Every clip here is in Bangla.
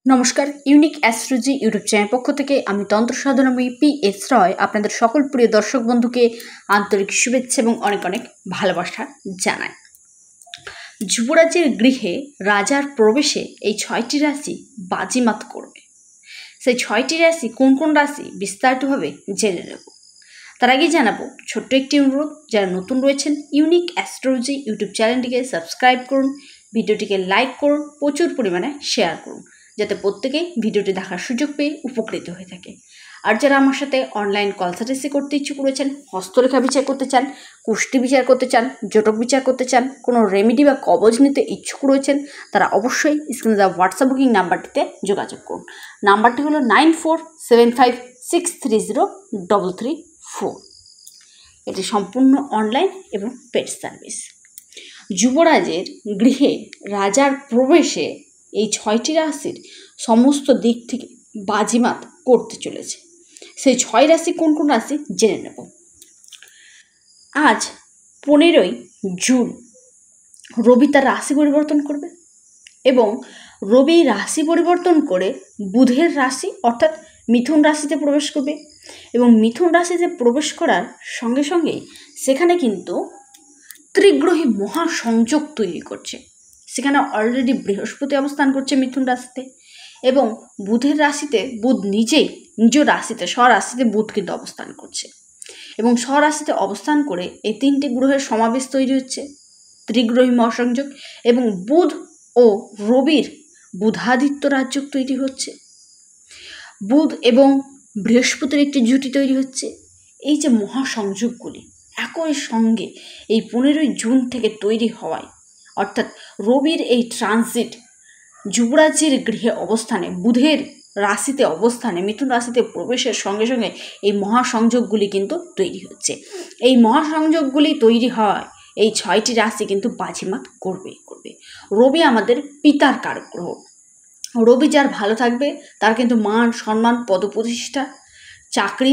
নমস্কার, ইউনিক অ্যাস্ট্রোলজি ইউটিউব চ্যানেল পক্ষ থেকে আমি তন্ত্র সাধনাময়ী পি.এস. রয় আপনাদের সকল প্রিয় দর্শক বন্ধুকে আন্তরিক শুভেচ্ছা এবং অনেক অনেক ভালোবাসা জানাই। যুবরাজের গৃহে রাজার প্রবেশে এই 6টি রাশি বাজিমাত করবে। সেই 6টি রাশি কোন কোন রাশি বিস্তারিতভাবে জেনে নেব। তার আগে জানাবো ছোট্ট একটি অনুরোধ, যারা নতুন রয়েছেন ইউনিক অ্যাস্ট্রোলজি ইউটিউব চ্যানেলটিকে সাবস্ক্রাইব করুন, ভিডিওটিকে লাইক করুন, প্রচুর পরিমাণে শেয়ার করুন, যাতে প্রত্যেকেই ভিডিওটি দেখার সুযোগ পেয়ে উপকৃত হয়ে থাকে। আর যারা আমার সাথে অনলাইন কনসালটেন্সি করতে ইচ্ছুক রয়েছেন, হস্তরেখা বিচার করতে চান, কুষ্টি বিচার করতে চান, জটক বিচার করতে চান, কোনো রেমেডি বা কবজ নিতে ইচ্ছুক রয়েছেন, তারা অবশ্যই স্ক্রিনে দেওয়া হোয়াটসঅ্যাপ বুকিং নাম্বারটিতে যোগাযোগ করুন। নাম্বারটি হলো 9475630334। এটি সম্পূর্ণ অনলাইন এবং পেড সার্ভিস। যুবরাজের গৃহে রাজার প্রবেশে এই 6টি রাশির সমস্ত দিক থেকে বাজিমাত করতে চলেছে। সেই 6 রাশি কোন কোন রাশি জেনে নেব। আজ 15ই জুন রবি তার রাশি পরিবর্তন করবে এবং রবি রাশি পরিবর্তন করে বুধের রাশি অর্থাৎ মিথুন রাশিতে প্রবেশ করবে এবং মিথুন রাশিতে প্রবেশ করার সঙ্গে সঙ্গেই সেখানে কিন্তু ত্রিগ্রহী মহাসংযোগ তৈরি করছে। সেখানে অলরেডি বৃহস্পতি অবস্থান করছে মিথুন রাশিতে এবং বুধের রাশিতে বুধ নিজেই নিজ রাশিতে স্বরাশিতে বুধ কিন্তু অবস্থান করছে এবং স্বরাশিতে অবস্থান করে এই 3টি গ্রহের সমাবেশ তৈরি হচ্ছে, ত্রিগ্রহী মহাসংযোগ, এবং বুধ ও রবির বুধাদিত্য রাজযোগ তৈরি হচ্ছে, বুধ এবং বৃহস্পতির একটি জুটি তৈরি হচ্ছে। এই যে মহাসংযোগগুলি একই সঙ্গে এই 15ই জুন থেকে তৈরি হওয়ায় অর্থাৎ রবির এই ট্রানজিট যুবরাজের গৃহে অবস্থানে বুধের রাশিতে অবস্থানে মিথুন রাশিতে প্রবেশের সঙ্গে সঙ্গে এই মহাসংযোগগুলি কিন্তু তৈরি হচ্ছে। এই মহাসংযোগগুলি তৈরি হওয়ায় এই 6টি রাশি কিন্তু বাজিমাত করবে। রবি আমাদের পিতার কারক গ্রহ। রবি যার ভালো থাকবে তার কিন্তু মান সম্মান পদপ্রতিষ্ঠা চাকরি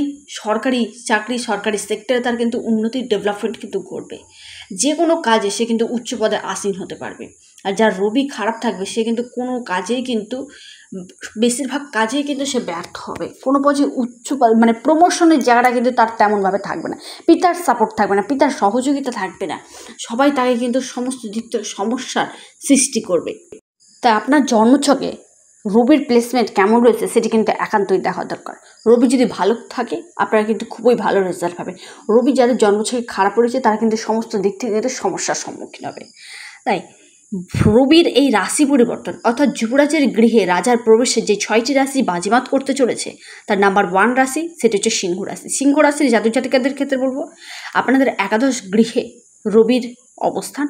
সরকারি সেক্টরে তার কিন্তু উন্নতি ডেভেলপমেন্ট কিন্তু ঘটবে। যে কোনো কাজে সে কিন্তু উচ্চ পদে আসীন হতে পারবে। আর যার রবি খারাপ থাকবে সে কিন্তু কোনো কাজেই কিন্তু বেশিরভাগ কাজেই কিন্তু সে ব্যর্থ হবে। কোনো পদে মানে প্রমোশনের জায়গাটা কিন্তু তার তেমনভাবে থাকবে না, পিতার সাপোর্ট থাকবে না, পিতার সহযোগিতা থাকবে না, সবাই তাকে কিন্তু সমস্ত দিক থেকে সমস্যার সৃষ্টি করবে। তাই আপনার জন্মছকে রবির প্লেসমেন্ট কেমন রয়েছে সেটি কিন্তু একান্তই দেখা দরকার। রবি যদি ভালো থাকে আপনারা কিন্তু খুবই ভালো রেজাল্ট পাবে। রবি যাদের জন্মছকে খারাপ রয়েছে তারা কিন্তু সমস্ত দিক থেকে কিন্তু সমস্যার সম্মুখীন হবে। তাই রবির এই রাশি পরিবর্তন অর্থাৎ যুবরাজের গৃহে রাজার প্রবেশে যে 6টি রাশি বাজিমাত করতে চলেছে তার নাম্বার 1 রাশি সেটি হচ্ছে সিংহ রাশি। সিংহ রাশির জাতক জাতিকাদের ক্ষেত্রে বলবো আপনাদের একাদশ গৃহে রবির অবস্থান,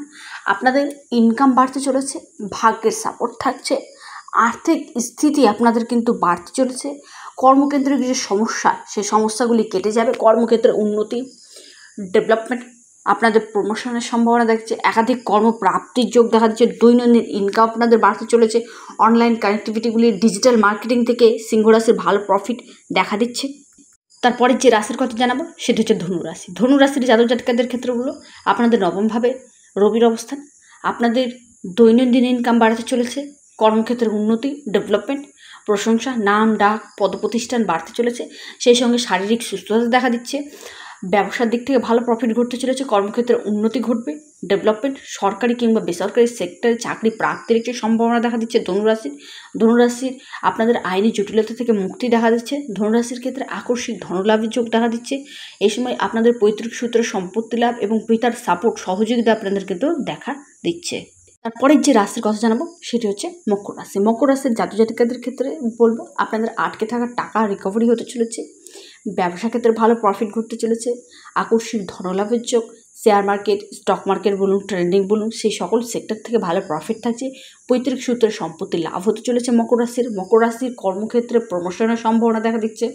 আপনাদের ইনকাম বাড়তে চলেছে, ভাগ্যের সাপোর্ট থাকছে, আর্থিক স্থিতি আপনাদের কিন্তু বাড়তে চলেছে, কর্মক্ষেত্রের যে সমস্যা সেই সমস্যাগুলি কেটে যাবে, কর্মক্ষেত্রে উন্নতি ডেভেলপমেন্ট, আপনাদের প্রমোশনের সম্ভাবনা দেখছে, একাধিক কর্মপ্রাপ্তির যোগ দেখা দিচ্ছে, দৈনন্দিন ইনকাম আপনাদের বাড়তে চলেছে, অনলাইন কানেক্টিভিটিগুলি ডিজিটাল মার্কেটিং থেকে সিংহ রাশির ভালো প্রফিট দেখা দিচ্ছে। তারপরে যে রাশির কথা জানাবো সেটা হচ্ছে ধনুরাশি। ধনুরাশির জাতক জাতিকাদের ক্ষেত্রে হলো আপনাদের নবমভাবে রবির অবস্থান, আপনাদের দৈনন্দিন ইনকাম বাড়তে চলেছে, কর্মক্ষেত্রের উন্নতি ডেভেলপমেন্ট প্রশংসা নাম ডাক পদপ্রতিষ্ঠান বাড়তে চলেছে, সেই সঙ্গে শারীরিক সুস্থতা দেখা দিচ্ছে, ব্যবসার দিক থেকে ভালো প্রফিট ঘটতে চলেছে, কর্মক্ষেত্রে উন্নতি ঘটবে ডেভেলপমেন্ট, সরকারি কিংবা বেসরকারি সেক্টরে চাকরি প্রাপ্তির একটি সম্ভাবনা দেখা দিচ্ছে। ধনুরাশির আপনাদের আইনি জটিলতা থেকে মুক্তি দেখা দিচ্ছে। ধনুরাশির ক্ষেত্রে আকস্মিক ধনলাভের যোগ দেখা দিচ্ছে। এই সময় আপনাদের পৈতৃক সূত্রে সম্পত্তি লাভ এবং পিতার সাপোর্ট সহযোগিতা আপনাদের কিন্তু দেখা দিচ্ছে। তারপরের যে রাশির কথা জানাবো সেটি হচ্ছে মকর রাশি। মকর রাশির জাতক জাতিকাদের ক্ষেত্রে বলবো আপনাদের আটকে থাকা টাকা রিকভারি হতে চলেছে, ব্যবসা ক্ষেত্রে ভালো প্রফিট ঘটতে চলেছে, আকস্মিক ধনলাভের যোগ, শেয়ার মার্কেট স্টক মার্কেট বলুন ট্রেন্ডিং বলুন সেই সকল সেক্টর থেকে ভালো প্রফিট থাকছে, পৈতৃক সূত্রে সম্পত্তি লাভ হতে চলেছে। মকর রাশির কর্মক্ষেত্রে প্রমোশনের সম্ভাবনা দেখা দিচ্ছে।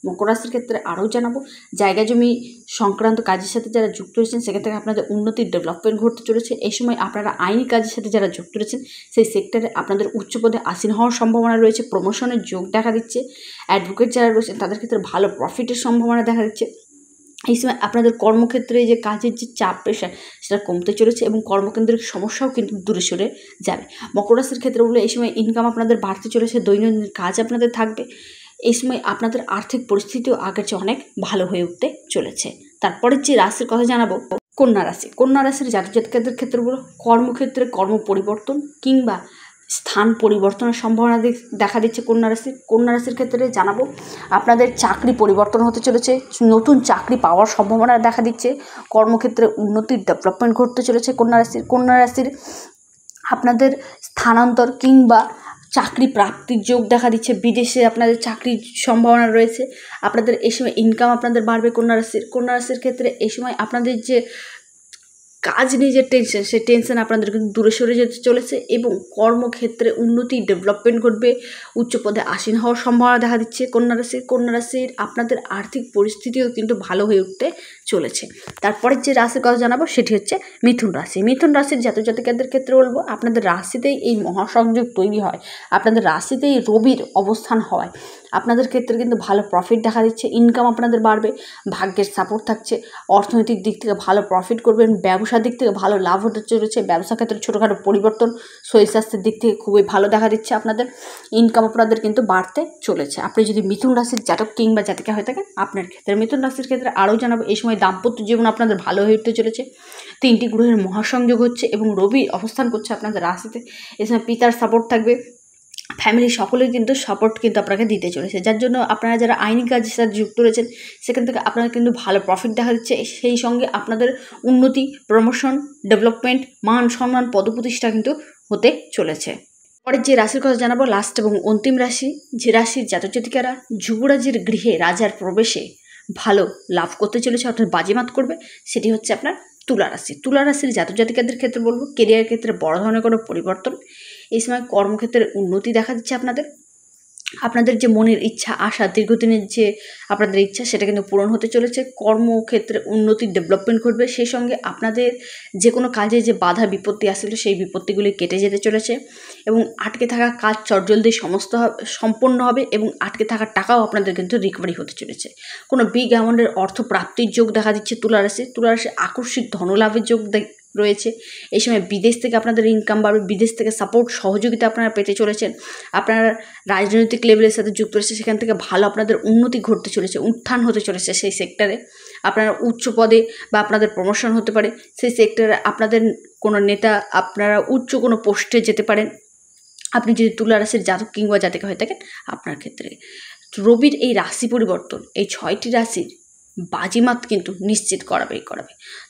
মকর রাশির ক্ষেত্রে আরও জানাবো জায়গা জমি সংক্রান্ত কাজের সাথে যারা যুক্ত রয়েছেন সেক্ষেত্রে আপনাদের উন্নতির ডেভেলপমেন্ট ঘটতে চলেছে। এই সময় আপনারা আইনি কাজের সাথে যারা যুক্ত রয়েছেন সেই সেক্টরে আপনাদের উচ্চ পদে আসীন হওয়ার সম্ভাবনা রয়েছে, প্রমোশনের যোগ দেখা দিচ্ছে। অ্যাডভোকেট যারা রয়েছেন তাদের ক্ষেত্রে ভালো প্রফিটের সম্ভাবনা দেখা দিচ্ছে। এই সময় আপনাদের কর্মক্ষেত্রে যে কাজের যে চাপ প্রেশার সেটা কমতে চলেছে এবং কর্মকেন্দ্রিক সমস্যাও কিন্তু দূরে সরে যাবে। মকর রাশির ক্ষেত্রে বলে এই সময় ইনকাম আপনাদের বাড়তে চলেছে, দৈনন্দিন কাজ আপনাদের থাকবে। এই সময় আপনাদের আর্থিক পরিস্থিতিও আগের চেয়ে অনেক ভালো হয়ে উঠতে চলেছে। তারপরের যে রাশির কথা জানাবো কন্যা রাশি। কন্যা রাশির জাতক জাতিকাদের ক্ষেত্রে বলো কর্মক্ষেত্রে কর্ম পরিবর্তন কিংবা স্থান পরিবর্তনের সম্ভাবনা দেখা দিচ্ছে কন্যা রাশির ক্ষেত্রে জানাবো আপনাদের চাকরি পরিবর্তন হতে চলেছে, নতুন চাকরি পাওয়ার সম্ভাবনা দেখা দিচ্ছে, কর্মক্ষেত্রে উন্নতির ডেভেলপমেন্ট ঘটতে চলেছে কন্যা রাশির আপনাদের স্থানান্তর কিংবা চাকরি প্রাপ্তির যোগ দেখা দিচ্ছে, বিদেশে আপনাদের চাকরির সম্ভাবনা রয়েছে। আপনাদের এই সময় ইনকাম আপনাদের বাড়বে কন্যা রাশির ক্ষেত্রে এই সময় আপনাদের যে কাজ নিয়ে যে টেনশন, সেই টেনশন আপনাদের কিন্তু দূরে সরে যেতে চলেছে এবং কর্মক্ষেত্রে উন্নতি ডেভেলপমেন্ট ঘটবে, উচ্চ পদে আসীন হওয়ার সম্ভাবনা দেখা দিচ্ছে কন্যা রাশির আপনাদের আর্থিক পরিস্থিতিও কিন্তু ভালো হয়ে উঠতে চলেছে। তারপরের যে রাশির কথা জানাবো সেটি হচ্ছে মিথুন রাশির জাতক জাতিকাদের ক্ষেত্রে বলবো আপনাদের রাশিতেই এই মহাসংযোগ তৈরি হয়, আপনাদের রাশিতেই রবির অবস্থান হয়, আপনাদের ক্ষেত্রে কিন্তু ভালো প্রফিট দেখা দিচ্ছে, ইনকাম আপনাদের বাড়বে, ভাগ্যের সাপোর্ট থাকছে, অর্থনৈতিক দিক থেকে ভালো প্রফিট করবেন, ব্যবসার দিক থেকে ভালো লাভ হতে চলেছে, ব্যবসা ক্ষেত্রে ছোটোখাটো পরিবর্তন, শরীর স্বাস্থ্যের দিক থেকে খুবই ভালো দেখা দিচ্ছে, আপনাদের ইনকাম আপনাদের কিন্তু বাড়তে চলেছে। আপনি যদি মিথুন রাশির জাতক কিংবা জাতিকা হয়ে থাকেন আপনার ক্ষেত্রে মিথুন রাশির ক্ষেত্রে আরও জানাবো এই সময় দাম্পত্য জীবন আপনাদের ভালো হয়ে উঠতে চলেছে, 3টি গ্রহের মহাসংযোগ হচ্ছে এবং রবি অবস্থান করছে আপনাদের রাশিতে, এই সময় পিতার সাপোর্ট থাকবে, ফ্যামিলি সকলেই কিন্তু সাপোর্ট কিন্তু আপনাকে দিতে চলেছে, যার জন্য আপনারা যারা আইনি কাজের সাথে যুক্ত রয়েছেন সেখান থেকে আপনারা কিন্তু ভালো প্রফিট দেখা দিচ্ছে, সেই সঙ্গে আপনাদের উন্নতি, প্রমোশন, ডেভেলপমেন্ট, মান সম্মান, পদপ্রতিষ্ঠা কিন্তু হতে চলেছে। পরের যে রাশির কথা জানাবো লাস্ট এবং অন্তিম রাশি, যে রাশির জাতক জাতিকারা যুবরাজের গৃহে রাজার প্রবেশে ভালো লাভ করতে চলেছে অর্থাৎ বাজিমাত করবে, সেটি হচ্ছে আপনার তুলা রাশির জাতক জাতিকাদের ক্ষেত্রে বলবো কেরিয়ার ক্ষেত্রে বড় ধরনের কোনো পরিবর্তন, এই সময় কর্মক্ষেত্রে উন্নতি দেখা দিচ্ছে, আপনাদের যে মনের ইচ্ছা আশা দীর্ঘদিনের যে আপনাদের ইচ্ছা সেটা কিন্তু পূরণ হতে চলেছে, কর্মক্ষেত্রে উন্নতি ডেভেলপমেন্ট ঘটবে, সেই সঙ্গে আপনাদের যে কোনো কাজে যে বাধা বিপত্তি আসছিল সেই বিপত্তিগুলি কেটে যেতে চলেছে এবং আটকে থাকা কাজ চটজলদি সম্পন্ন হবে এবং আটকে থাকা টাকাও আপনাদের কিন্তু রিকভারি হতে চলেছে। কোনো বিগ অ্যামাউন্টের অর্থ প্রাপ্তির যোগ দেখা দিচ্ছে তুলা রাশি আকস্মিক ধনলাভের যোগ রয়েছে, এই সময় বিদেশ থেকে আপনাদের ইনকাম বাড়বে, বিদেশ থেকে সাপোর্ট সহযোগিতা আপনারা পেতে চলেছেন, আপনারা রাজনৈতিক লেভেলের সাথে যুক্ত রয়েছে সেখান থেকে ভালো আপনাদের উন্নতি ঘটতে চলেছে, উত্থান হতে চলেছে, সেই সেক্টরে আপনারা উচ্চ পদে বা আপনাদের প্রমোশন হতে পারে, সেই সেক্টরে আপনাদের কোনো নেতা আপনারা উচ্চ কোনো পোস্টে যেতে পারেন আপনি যদি তুলা রাশির জাতক কিংবা জাতিকা হয়ে থাকেন। আপনার ক্ষেত্রে রবির এই রাশি পরিবর্তন এই 6টি রাশির বাজিমাত কিন্তু নিশ্চিত করাবে।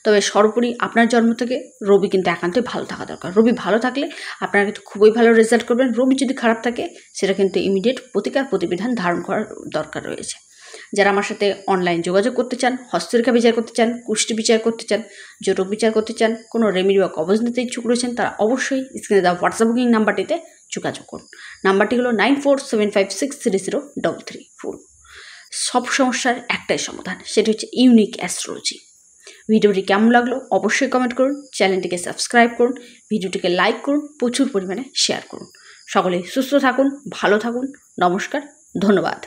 তবে সর্বোপরি আপনার জন্ম থেকে রবি কিন্তু একান্তই ভালো থাকা দরকার, রবি ভালো থাকলে আপনারা কিন্তু খুবই ভালো রেজাল্ট করবেন, রবি যদি খারাপ থাকে সেটা কিন্তু ইমিডিয়েট প্রতিবিধান ধারণ করার দরকার রয়েছে। যারা আমার সাথে অনলাইন যোগাযোগ করতে চান, হস্তরেখা বিচার করতে চান, কুষ্টি বিচার করতে চান, জটক বিচার করতে চান, কোনো রেমেডি বা কবজ নিতে ইচ্ছুক রয়েছেন তারা অবশ্যই স্ক্রিনে দেওয়া হোয়াটসঅ্যাপ বুকিং নাম্বারটিতে যোগাযোগ করুন। নাম্বারটি হলো 9475630334। সব সমস্যার একটাই সমাধান, সেটি হচ্ছে ইউনিক অ্যাস্ট্রোলজি। ভিডিওটি কেমন লাগলো অবশ্যই কমেন্ট করুন, চ্যানেলটিকে সাবস্ক্রাইব করুন, ভিডিওটিকে লাইক করুন, প্রচুর পরিমাণে শেয়ার করুন। সকলে সুস্থ থাকুন, ভালো থাকুন, নমস্কার, ধন্যবাদ।